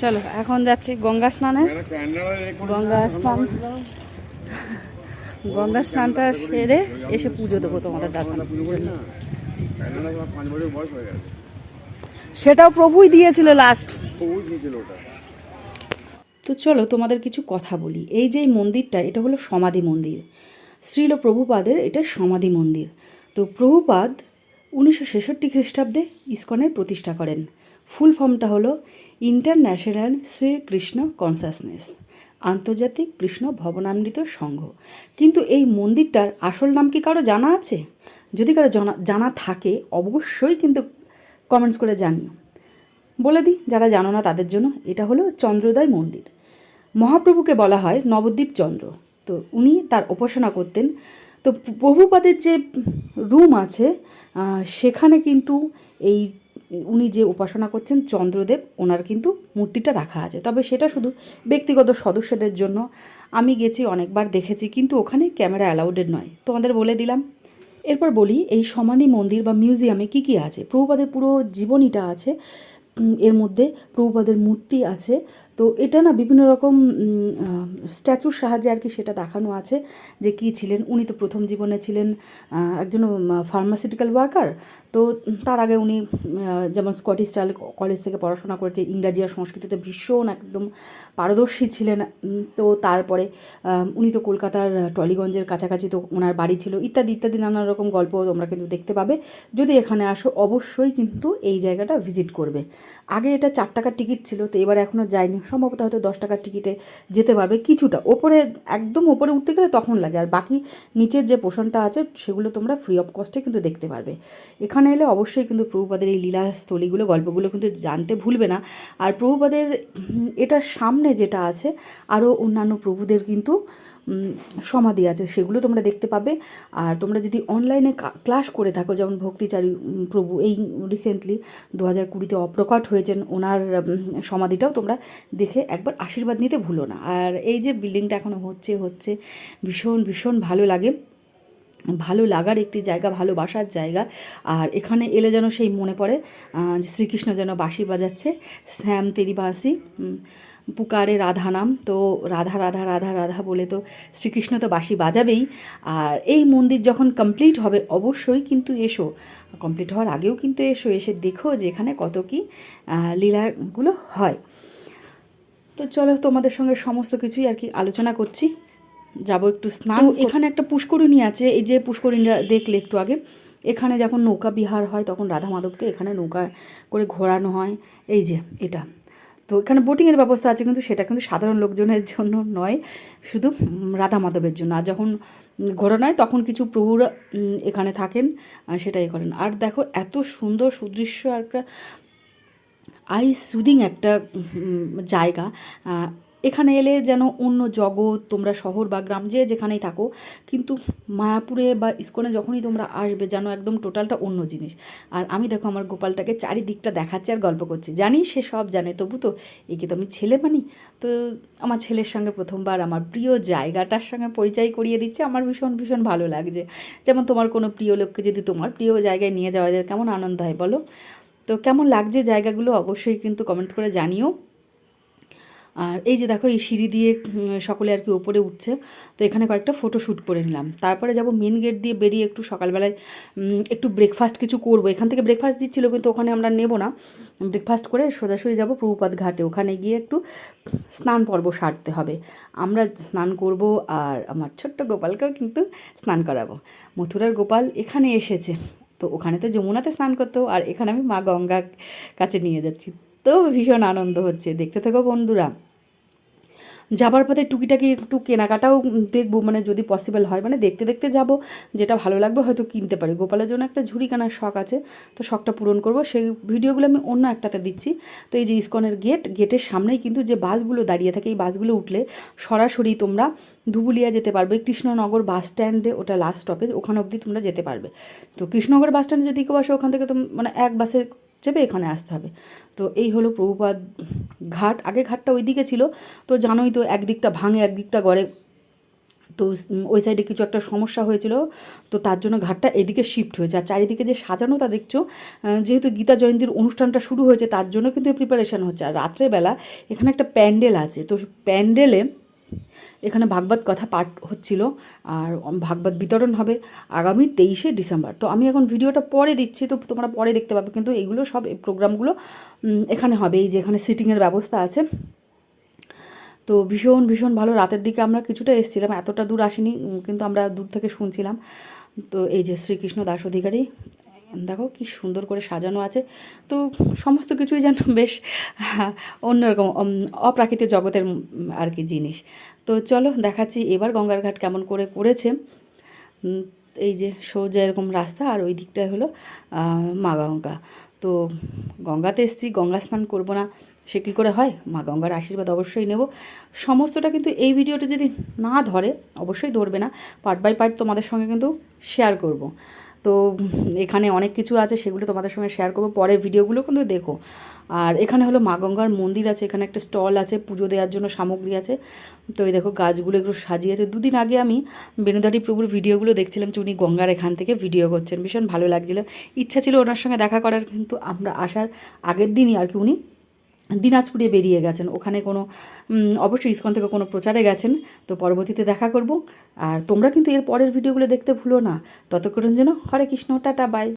চলো এখন যাচ্ছি গঙ্গা স্নানে। গঙ্গা স্নান গঙ্গা স্নানটা সেরে এসে পুজো দেবো তোমাদের দাদার জন্য। সেটাও প্রভুই দিয়েছিল লাস্ট। তো চলো তোমাদের কিছু কথা বলি। এই যে মন্দিরটা, এটা হলো সমাধি মন্দির, শ্রীল প্রভুপাদের এটা সমাধি মন্দির। তো প্রভুপাদ 1966 খ্রিস্টাব্দে ইসকনের প্রতিষ্ঠা করেন। ফুল ফর্মটা হলো ইন্টারন্যাশনাল শ্রীকৃষ্ণ কনসাসনেস, আন্তর্জাতিক কৃষ্ণ ভবনামৃত সংঘ। কিন্তু এই মন্দিরটার আসল নাম কি কারো জানা আছে? যদি কারো জানা থাকে অবশ্যই কিন্তু কমেন্টস করে জানিও। বলে দিই যারা জানো না তাদের জন্য, এটা হলো চন্দ্রোদয় মন্দির। মহাপ্রভুকে বলা হয় নবদ্বীপ চন্দ্র। তো উনি তার উপাসনা করতেন। তো প্রভুপাদের যে রুম আছে সেখানে কিন্তু এই উনি যে উপাসনা করছেন চন্দ্রদেব, ওনার কিন্তু মূর্তিটা রাখা আছে। তবে সেটা শুধু ব্যক্তিগত সদস্যদের জন্য। আমি গেছি অনেকবার, দেখেছি, কিন্তু ওখানে ক্যামেরা অ্যালাউডেড নয়। তোমাদের বলে দিলাম। এরপর বলি এই সমাধি মন্দির বা মিউজিয়ামে কী কী আছে। প্রভুপাদের পুরো জীবনীটা আছে এর মধ্যে। প্রভুপাদের মূর্তি আছে। তো এটা না বিভিন্ন রকম স্ট্যাচুর সাহায্যে আর কি সেটা দেখানো আছে যে কী ছিলেন উনি। তো প্রথম জীবনে ছিলেন একজন ফার্মাসিউটিক্যাল ওয়ার্কার। তো তার আগে উনি যেমন স্কটিশ স্টাইল কলেজ থেকে পড়াশোনা করেছে, ইংরাজি আর সংস্কৃতিতে ভীষণ একদম পারদর্শী ছিলেন। তো তারপরে উনি তো কলকাতার টলিগঞ্জের কাছাকাছি তো ওনার বাড়ি ছিল, ইত্যাদি ইত্যাদি নানা রকম গল্প তোমরা কিন্তু দেখতে পাবে। যদি এখানে আসো অবশ্যই কিন্তু এই জায়গাটা ভিজিট করবে। আগে এটা 4 টাকার টিকিট ছিল, তো এবার এখনও যায়নি, সম্ভবত হয়তো 10 টাকার টিকিটে যেতে পারবে। কিছুটা ওপরে, একদম ওপরে উঠতে গেলে তখন লাগে, আর বাকি নিচের যে পোর্শনটা আছে সেগুলো তোমরা ফ্রি অফ কস্টে কিন্তু দেখতে পারবে। এখানে এলে অবশ্যই কিন্তু প্রভুপাদের এই লীলাস্থলীগুলো, গল্পগুলো কিন্তু জানতে ভুলবে না। আর প্রভুপাদের এটার সামনে যেটা আছে আরও অন্যান্য প্রভুদের কিন্তু সমাধি আছে, সেগুলো তোমরা দেখতে পাবে। আর তোমরা যদি অনলাইনে ক্লাস করে থাকো, যেমন ভক্তিচারী প্রভু এই রিসেন্টলি 2020-তে অপ্রকট হয়েছেন, ওনার সমাধিটাও তোমরা দেখে একবার আশীর্বাদ নিতে ভুলো না। আর এই যে বিল্ডিংটা এখনও হচ্ছে ভীষণ ভীষণ ভালো লাগে। ভালো লাগার একটি জায়গা, ভালোবাসার জায়গা। আর এখানে এলে যেন সেই মনে পড়ে যে শ্রীকৃষ্ণ যেন বাঁশি বাজাচ্ছে, শ্যাম তেরি বাঁশি পুকারে রাধা নাম। তো রাধা রাধা রাধা রাধা বলে তো শ্রীকৃষ্ণ তো বাঁশি বাজাবেই। আর এই মন্দির যখন কমপ্লিট হবে অবশ্যই কিন্তু এসো, কমপ্লিট হওয়ার আগেও কিন্তু এসো, এসে দেখো যে এখানে কত কী লীলাগুলো হয়। তো চলো তোমাদের সঙ্গে সমস্ত কিছুই আর কি আলোচনা করছি। যাবো একটু স্নান। এখানে একটা পুষ্করিণী আছে, এই যে পুষ্করিণীটা দেখলে একটু আগে, এখানে যখন নৌকা বিহার হয় তখন রাধা মাধবকে এখানে নৌকা করে ঘোরানো হয়। এই যে এটা, তো এখানে বোটিংয়ের ব্যবস্থা আছে, কিন্তু সেটা কিন্তু সাধারণ লোকজনের জন্য নয়, শুধু রাধা মাধবের জন্য। আর যখন ঘোরানো হয় তখন কিছু প্রভুরা এখানে থাকেন, সেটাই করেন। আর দেখো এত সুন্দর সুদৃশ্য একটা আই সুদিং একটা জায়গা। এখানে এলে যেন অন্য জগৎ, তোমরা শহর বা গ্রাম যে যেখানেই থাকো, কিন্তু মায়াপুরে বা ইস্কনে যখনই তোমরা আসবে যেন একদম টোটালটা অন্য জিনিস। আর আমি দেখো আমার গোপালটাকে চারিদিকটা দেখাচ্ছি আর গল্প করছি, জানি সে সব জানে, তবু তো একে তো আমি ছেলে মানি। তো আমার ছেলের সঙ্গে প্রথমবার আমার প্রিয় জায়গাটার সঙ্গে পরিচয় করিয়ে দিচ্ছে, আমার ভীষণ ভীষণ ভালো লাগছে। যেমন তোমার কোনো প্রিয় লোককে যদি তোমার প্রিয় জায়গায় নিয়ে যাওয়া যায় কেমন আনন্দ হয় বলো। তো কেমন লাগছে জায়গাগুলো অবশ্যই কিন্তু কমেন্ট করে জানিও। আর এই যে দেখো এই সিঁড়ি দিয়ে সকলে আর কি ওপরে উঠছে। তো এখানে কয়েকটা ফটো শ্যুট করে নিলাম। তারপরে যাব মেন গেট দিয়ে বেরিয়ে একটু সকালবেলায় একটু ব্রেকফাস্ট কিছু করবো। এখান থেকে ব্রেকফাস্ট দিচ্ছিলো, কিন্তু ওখানে আমরা নেব না। ব্রেকফাস্ট করে সোজাসুজি যাব প্রভুপাদ ঘাটে, ওখানে গিয়ে একটু স্নান পর্ব সারতে হবে। আমরা স্নান করব আর আমার ছোট্ট গোপালকেও কিন্তু স্নান করাবো। মথুরার গোপাল এখানে এসেছে, তো ওখানে তো যমুনাতে স্নান করতো, আর এখানে আমি মা গঙ্গা কাছে নিয়ে যাচ্ছি। তো ভীষণ আনন্দ হচ্ছে, দেখতে থাকো বন্ধুরা। যাবার পথে টুকিটাকি একটু কেনাকাটাও দেখবো, মানে যদি পসিবল হয়, মানে দেখতে দেখতে যাব, যেটা ভালো লাগবে হয়তো কিনতে পারি। গোপালের জন্য একটা ঝুড়ি কেনার শখ আছে, তো শখটা পূরণ করব। সেই ভিডিওগুলো আমি অন্য একটাতে দিচ্ছি। তো এই যে ইস্কনের গেটের সামনেই কিন্তু যে বাসগুলো দাঁড়িয়ে থাকে, এই বাসগুলো উঠলে সরাসরি তোমরা ধুবুলিয়া যেতে পারবে। কৃষ্ণনগর বাস স্ট্যান্ডে, ওটা লাস্ট স্টপেজ, ওখানে অবধি তোমরা যেতে পারবে। তো কৃষ্ণনগর বাস স্ট্যান্ডে যদি কেউ আসে, ওখান থেকে তো মানে এক বাসে চেপে এখানে আসতে হবে। তো এই হলো প্রভুপাদ ঘাট। আগে ঘাটটা ওই দিকে ছিল, তো জানোই তো একদিকটা ভাঙে একদিকটা গড়ে। তো ওই সাইডে কিছু একটা সমস্যা হয়েছিল, তো তার জন্য ঘাটটা এদিকে শিফট হয়েছে। আর চারিদিকে যে সাজানোটা দেখছো, যেহেতু গীতা জয়ন্তীর অনুষ্ঠানটা শুরু হয়েছে তার জন্য কিন্তু প্রিপারেশান হচ্ছে। আর রাত্রেবেলা এখানে একটা প্যান্ডেল আছে, তো প্যান্ডেলে এখানে ভাগবত কথা পাঠ হচ্ছিল আর ভাগবত বিতরণ হবে আগামী 23শে ডিসেম্বর। তো আমি এখন ভিডিওটা পরে দিচ্ছি, তো তোমরা পরে দেখতে পাবে, কিন্তু এইগুলো সব এই প্রোগ্রামগুলো এখানে হবে। এই যে এখানে সিটিংয়ের ব্যবস্থা আছে। তো ভীষণ ভীষণ ভালো। রাতের দিকে আমরা কিছুটা এসেছিলাম, এতটা দূর আসিনি, কিন্তু আমরা দূর থেকে শুনছিলাম। তো এই যে শ্রীকৃষ্ণ দাস অধিকারী, দেখো কি সুন্দর করে সাজানো আছে। তো সমস্ত কিছুই যেন বেশ অন্যরকম অপ্রাকৃতিক জগতের আর কি জিনিস। তো চলো দেখাচ্ছি এবার গঙ্গার ঘাট কেমন করে করেছে। এই যে সোজা এরকম রাস্তা, আর ওই দিকটায় হলো মা গঙ্গা। তো গঙ্গাতে এসেছি, গঙ্গা স্নান করবো না সে কী করে হয়? মা গঙ্গার আশীর্বাদ অবশ্যই নেব। সমস্তটা কিন্তু এই ভিডিওটা যদি না ধরে, অবশ্যই ধরবে না, পার্ট বাই পার্ট তোমাদের সঙ্গে কিন্তু শেয়ার করব। তো এখানে অনেক কিছু আছে, সেগুলো তোমাদের সঙ্গে শেয়ার করবো, পরের ভিডিওগুলো কিন্তু দেখো। আর এখানে হলো মা গঙ্গার মন্দির আছে, এখানে একটা স্টল আছে, পুজো দেওয়ার জন্য সামগ্রী আছে। তো এই দেখো গাছগুলো একটু সাজিয়েছে। দুদিন আগে আমি বেনুদারি প্রভুর ভিডিওগুলো দেখছিলাম, যে উনি গঙ্গার এখান থেকে ভিডিও করছেন, ভীষণ ভালো লাগছিলো। ইচ্ছা ছিল ওনার সঙ্গে দেখা করার, কিন্তু আমরা আসার আগের দিনই আর কি উনি দিনাজপুরে বেরিয়ে গেছেন, ওখানে কোনো অবশ্যই ইসকন থেকে কোনো প্রচারে গেছেন। তো পরবর্তীতে দেখা করব। আর তোমরা কিন্তু এর পরের ভিডিওগুলো দেখতে ভুলো না। ততক্ষণ যেন হরে কৃষ্ণ, টাটা, বাই।